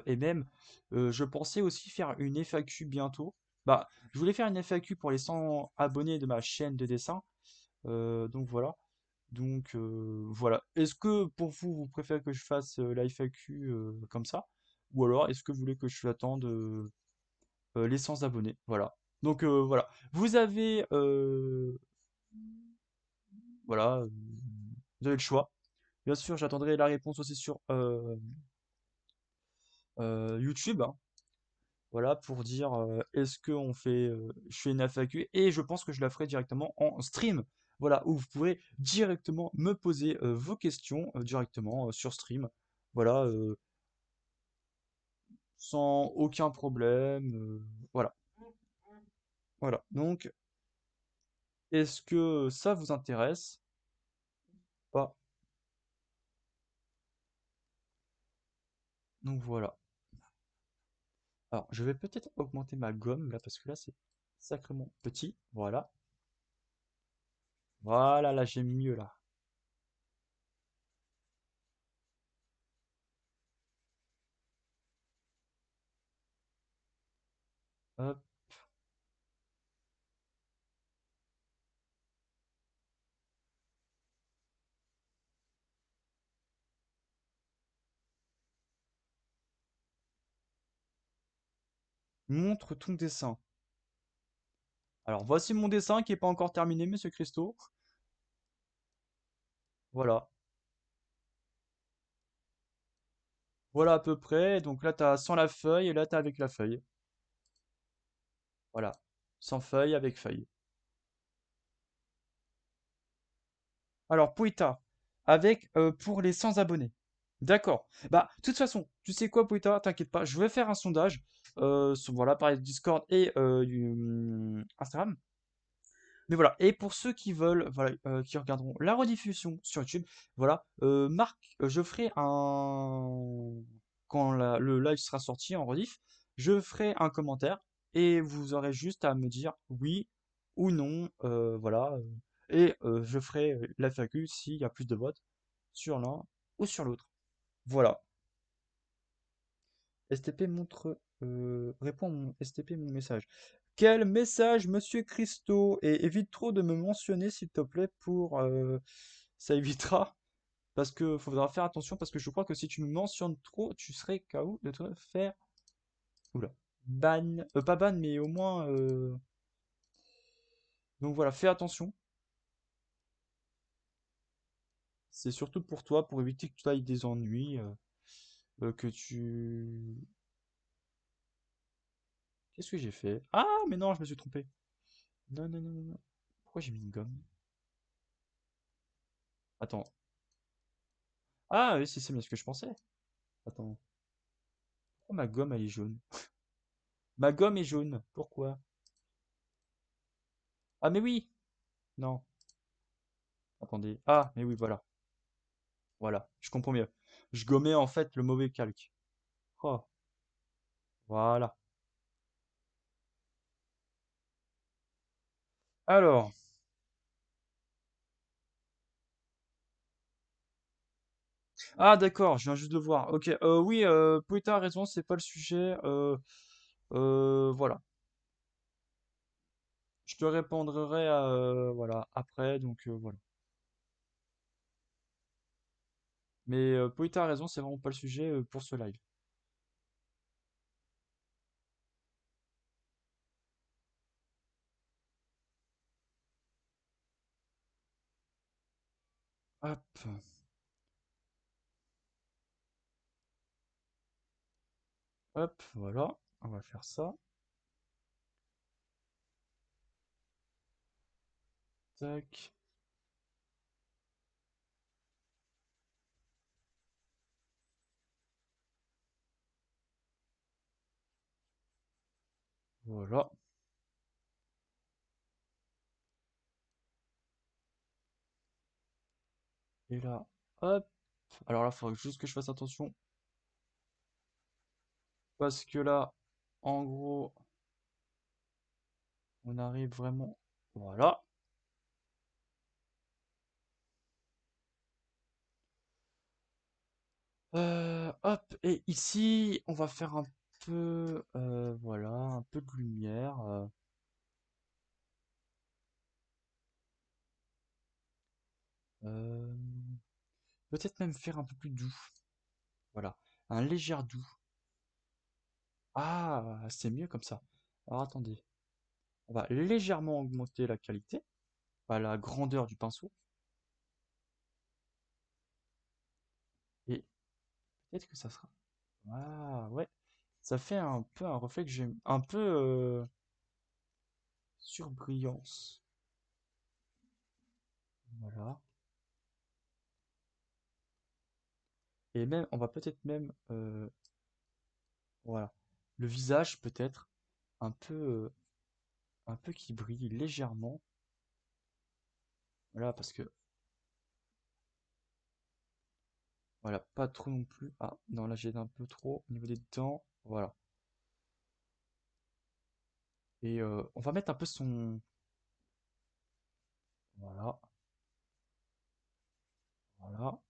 S1: Et même, je pensais aussi faire une FAQ bientôt. Bah, je voulais faire une FAQ pour les 100 abonnés de ma chaîne de dessin. Donc voilà. Donc voilà. Est-ce que pour vous, vous préférez que je fasse la FAQ comme ça? Ou alors est-ce que vous voulez que je attende les 100 abonnés? Voilà. Donc voilà. Vous avez voilà, vous avez le choix. Bien sûr, j'attendrai la réponse aussi sur YouTube, hein. Voilà, pour dire est-ce qu'on fait, je fais une FAQ et je pense que je la ferai directement en stream. Voilà, où vous pourrez directement me poser vos questions directement sur stream. Voilà, sans aucun problème. Voilà, voilà. Donc, est-ce que ça vous intéresse? Pas. Donc voilà. Alors, je vais peut-être augmenter ma gomme là parce que là c'est sacrément petit. Voilà. Voilà, là j'ai mis mieux là. Hop, montre ton dessin. Alors voici mon dessin qui n'est pas encore terminé, Monsieur Christo. Voilà. Voilà à peu près. Donc là, tu as sans la feuille et là, tu as avec la feuille. Voilà. Sans feuille, avec feuille. Alors, Poita, avec pour les 100 abonnés. D'accord. Bah, de toute façon, tu sais quoi, Poita, t'inquiète pas, je vais faire un sondage sur, voilà, par Discord et Instagram. Mais voilà, et pour ceux qui veulent, voilà, qui regarderont la rediffusion sur YouTube, voilà, je ferai quand le live sera sorti en rediff, je ferai un commentaire et vous aurez juste à me dire oui ou non, voilà, et je ferai la FAQ s'il y a plus de votes sur l'un ou sur l'autre. Voilà. STP montre, répond à mon STP mon message. Quel message, Monsieur Christo? Et évite trop de me mentionner, s'il te plaît, pour... ça évitera. Parce que faudra faire attention, parce que je crois que si tu me mentionnes trop, tu serais KO de te faire... Oula. Ban. Pas ban, mais au moins... Donc voilà, fais attention. C'est surtout pour toi, pour éviter que tu ailles des ennuis, que tu... Qu'est-ce que j'ai fait? Ah, mais non, je me suis trompé. Non, non, non, non, non. Pourquoi j'ai mis une gomme? Attends. Ah, oui, si, c'est bien ce que je pensais. Attends. Pourquoi ma gomme, elle est jaune? Ma gomme est jaune. Pourquoi? Ah, mais oui! Non. Attendez. Ah, mais oui, voilà. Voilà. Je comprends mieux. Je gommais, en fait, le mauvais calque. Oh, voilà. Alors. Ah, d'accord, je viens juste de voir. Ok. Oui, Poeta a raison, c'est pas le sujet. Voilà. Je te répondrai voilà, après, donc voilà. Mais Poeta a raison, c'est vraiment pas le sujet pour ce live. Hop, hop, voilà. On va faire ça. Tac, voilà. Et là, hop. Alors là, il faudrait juste que je fasse attention. Parce que là, en gros, on arrive vraiment. Voilà. Hop. Et ici, on va faire un peu, voilà, un peu de lumière. Euh, Peut-être même faire un peu plus doux. Voilà. Un léger doux. Ah, c'est mieux comme ça. Alors attendez. On va légèrement augmenter la qualité, pas la grandeur du pinceau. Et peut-être que ça sera. Ah ouais. Ça fait un peu un reflet que j'aime. Un peu surbrillance. Voilà. Et même, on va peut-être même. Voilà. Le visage peut-être. Un peu qui brille légèrement. Voilà, parce que. Voilà, pas trop non plus. Ah, non, là j'ai un peu trop au niveau des dents. Voilà. Et on va mettre un peu son. Voilà. Voilà.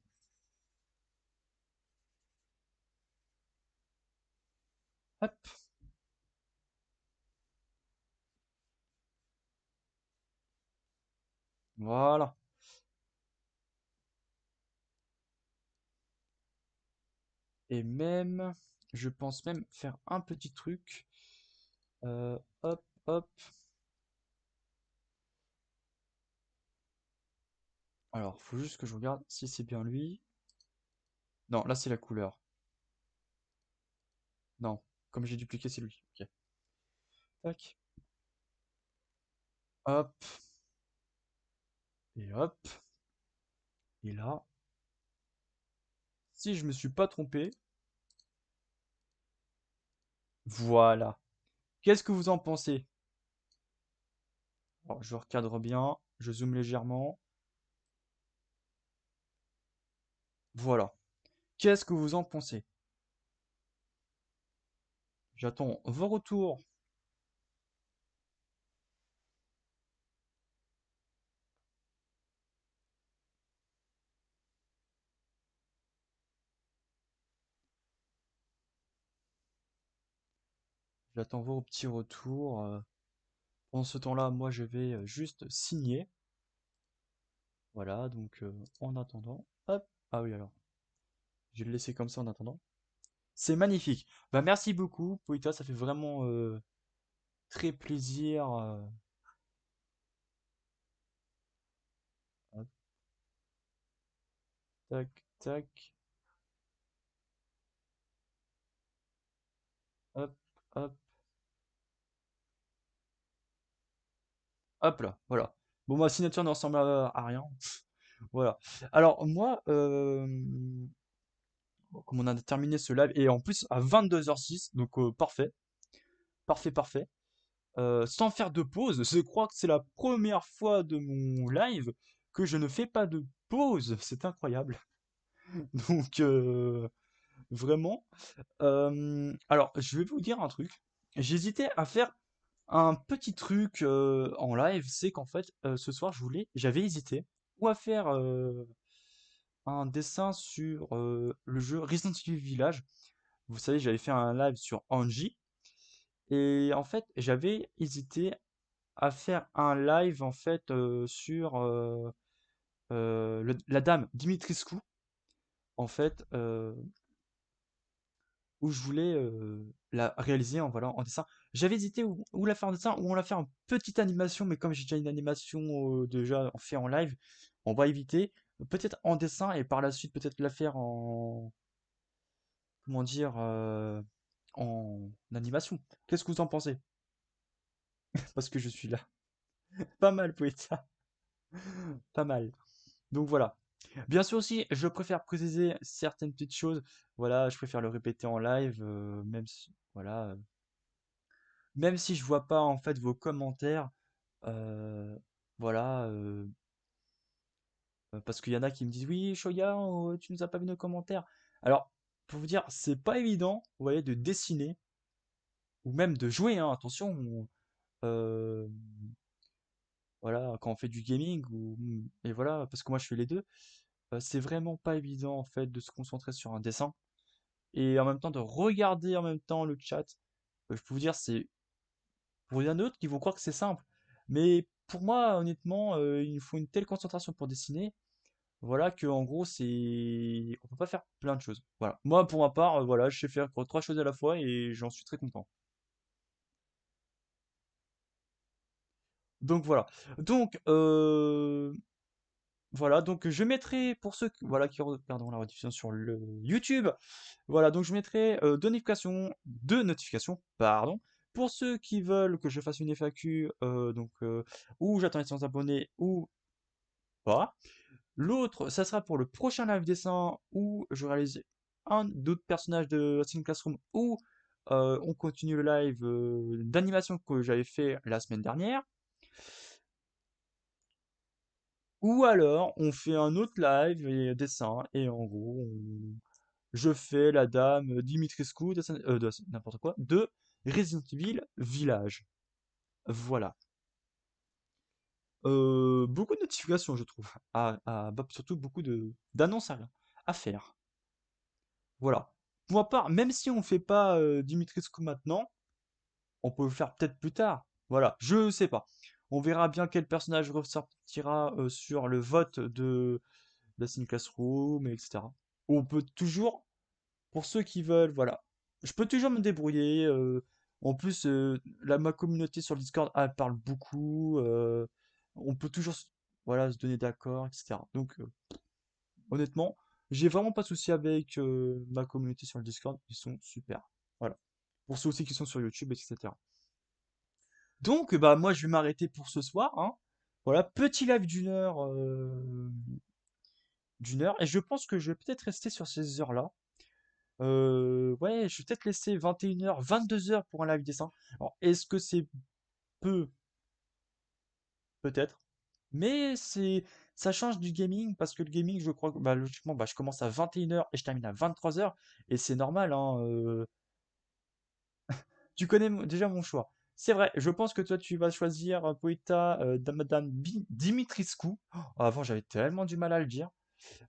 S1: Hop. Voilà. Et même, je pense même faire un petit truc. Hop, hop. Alors, faut juste que je regarde si c'est bien lui. Non, là c'est la couleur. Non, comme j'ai dupliqué, c'est lui. Ok. Tac. Hop. Et hop. Et là, si je me suis pas trompé, voilà. Qu'est-ce que vous en pensez? Alors, je recadre bien, je zoome légèrement. Voilà. Qu'est-ce que vous en pensez? J'attends vos retours. J'attends vos petits retours. En ce temps-là, moi, je vais juste signer. Voilà, donc en attendant, hop. Ah oui, alors, je vais le laisser comme ça en attendant. C'est magnifique. Bah, merci beaucoup, Poita, ça fait vraiment très plaisir. Hop, tac, tac, hop, hop, hop là, voilà. Bon, ma signature ne ressemble à rien. Voilà. Alors, moi, comme on a terminé ce live, et en plus à 22h06, donc parfait, parfait, parfait. Sans faire de pause, je crois que c'est la première fois de mon live que je ne fais pas de pause. C'est incroyable. Donc, vraiment. Alors, je vais vous dire un truc. J'hésitais à faire un petit truc en live. C'est qu'en fait, ce soir, j'avais hésité ou à faire un dessin sur le jeu Resident Evil Village. Vous savez, j'avais fait un live sur Angie. Et en fait, j'avais hésité à faire un live en fait sur la dame Dimitrescu en fait où je voulais la réaliser en voilà en dessin. J'avais hésité où la faire en dessin ou on la faire en petite animation, mais comme j'ai déjà une animation déjà fait en live, on va éviter peut-être en dessin et par la suite peut-être la faire en comment dire en animation. Qu'est-ce que vous en pensez? Parce que je suis là. Pas mal, Poeta. Pas mal. Donc voilà. Bien sûr aussi, je préfère préciser certaines petites choses. Voilà, je préfère le répéter en live, même si, voilà, même si je vois pas en fait vos commentaires. euh, voilà, parce qu'il y en a qui me disent oui, Shoya, tu nous as pas vu nos commentaires. Alors, pour vous dire, c'est pas évident, vous voyez, de dessiner ou même de jouer. Hein, attention, euh, voilà, quand on fait du gaming ou et voilà, parce que moi je fais les deux. C'est vraiment pas évident en fait de se concentrer sur un dessin et en même temps de regarder en même temps le chat. Je peux vous dire, c'est pour il y en a d'autres qui vont croire que c'est simple, mais pour moi, honnêtement, il faut une telle concentration pour dessiner, voilà, que en gros, on peut pas faire plein de choses. Voilà. Moi, pour ma part, voilà, je sais faire trois choses à la fois et j'en suis très content. Donc voilà. Donc voilà, donc je mettrai pour ceux voilà, qui regardent la rediffusion sur le YouTube, voilà, donc je mettrai deux notifications, pardon, pour ceux qui veulent que je fasse une FAQ, ou j'attends les 100 abonnés ou pas. L'autre, ça sera pour le prochain live dessin où je réalise un d'autres personnages de Async Classroom où on continue le live d'animation que j'avais fait la semaine dernière. Ou alors, on fait un autre live et dessin, et en gros, je fais la dame Dimitrescu, n'importe quoi, de Resident Evil Village. Voilà. Beaucoup de notifications, je trouve. Bah, surtout beaucoup d'annonces à faire. Voilà. Pour ma part, même si on fait pas Dimitrescu maintenant, on peut le faire peut-être plus tard. Voilà, je sais pas. On verra bien quel personnage ressortira sur le vote de la Cine Classroom, etc. On peut toujours, pour ceux qui veulent, voilà. Je peux toujours me débrouiller. En plus, ma communauté sur le Discord, elle parle beaucoup. On peut toujours, voilà, se donner d'accord, etc. Donc, honnêtement, j'ai vraiment pas de souci avec ma communauté sur le Discord. Ils sont super. Voilà. Pour ceux aussi qui sont sur YouTube, etc. Donc, bah, moi, je vais m'arrêter pour ce soir, hein. Voilà, petit live d'une heure, et je pense que je vais peut-être rester sur ces heures-là. Ouais, je vais peut-être laisser 21h, 22h pour un live dessin. Alors, est-ce que c'est peu? Peut-être. Mais ça change du gaming parce que le gaming, je crois que, bah, logiquement, bah, je commence à 21h et je termine à 23h et c'est normal, hein. Tu connais déjà mon choix. C'est vrai, je pense que toi, tu vas choisir Poeta Madame Dimitrescu. Oh, avant, j'avais tellement du mal à le dire.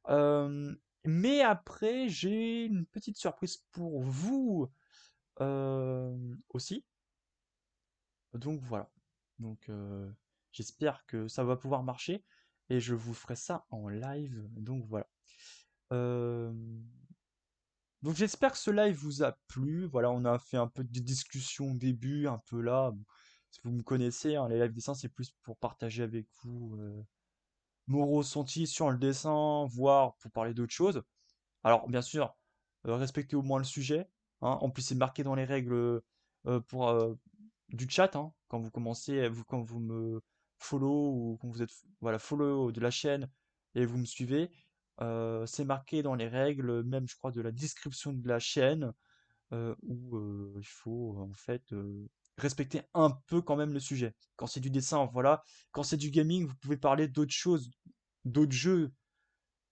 S1: Euh, mais après, j'ai une petite surprise pour vous aussi. Donc voilà. Donc, j'espère que ça va pouvoir marcher et je vous ferai ça en live. Donc voilà. Euh, donc j'espère que ce live vous a plu. Voilà, on a fait un peu de discussion au début, un peu là. Bon, si vous me connaissez, hein, les live dessins, c'est plus pour partager avec vous mon ressenti sur le dessin, voire pour parler d'autres choses. Alors, bien sûr, respectez au moins le sujet, hein. En plus, c'est marqué dans les règles pour du chat, hein. Quand vous commencez, quand vous me follow ou quand vous êtes voilà follow de la chaîne et vous me suivez, c'est marqué dans les règles, même je crois de la description de la chaîne, où il faut en fait respecter un peu quand même le sujet. Quand c'est du dessin, voilà. Quand c'est du gaming, vous pouvez parler d'autres choses, d'autres jeux,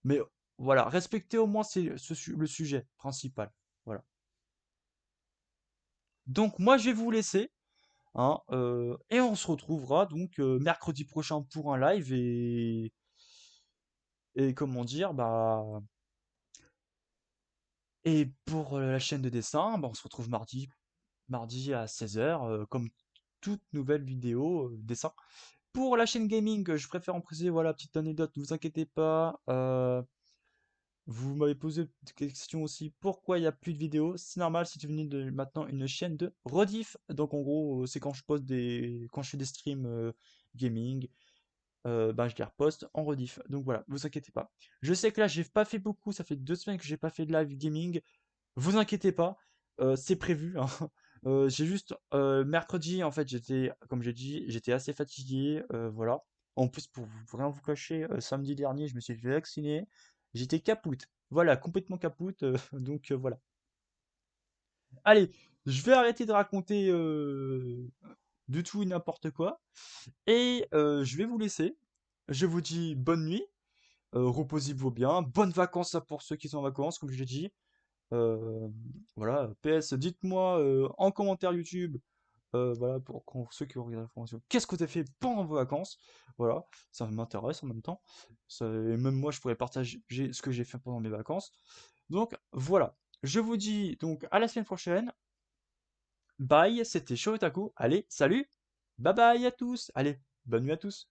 S1: mais voilà, respectez au moins le sujet principal. Voilà. Donc moi je vais vous laisser, hein, et on se retrouvera donc mercredi prochain pour un live et comment dire, bah et pour la chaîne de dessin, bah, on se retrouve mardi à 16h, comme toute nouvelle vidéo dessin. Pour la chaîne gaming, je préfère en préciser, voilà, petite anecdote, ne vous inquiétez pas. Vous m'avez posé des questions aussi, pourquoi il n'y a plus de vidéos? C'est normal, c'est devenu maintenant une chaîne de rediff. Donc en gros, c'est quand je fais des streams gaming, ben je les reposte en rediff. Donc voilà, vous inquiétez pas. Je sais que là, j'ai pas fait beaucoup, ça fait 2 semaines que j'ai pas fait de live gaming. Vous inquiétez pas, c'est prévu, hein. J'ai juste mercredi, en fait, comme j'ai dit, j'étais assez fatigué, voilà. En plus, pour rien vous cacher, samedi dernier, je me suis fait vacciner. J'étais capoute. Voilà, complètement capoute. Donc voilà. Allez, je vais arrêter de raconter du tout et n'importe quoi. Et je vais vous laisser. Je vous dis bonne nuit. Reposez-vous bien. Bonnes vacances pour ceux qui sont en vacances, comme je l'ai dit. Euh, voilà, PS, dites-moi en commentaire YouTube, voilà, ceux qui ont regardé la formation, qu'est-ce que tu as fait pendant vos vacances? Voilà, ça m'intéresse en même temps. Et même moi, je pourrais partager ce que j'ai fait pendant mes vacances. Donc voilà, je vous dis donc à la semaine prochaine. Bye, c'était Shoritaku. Allez, salut, bye bye à tous. Allez, bonne nuit à tous.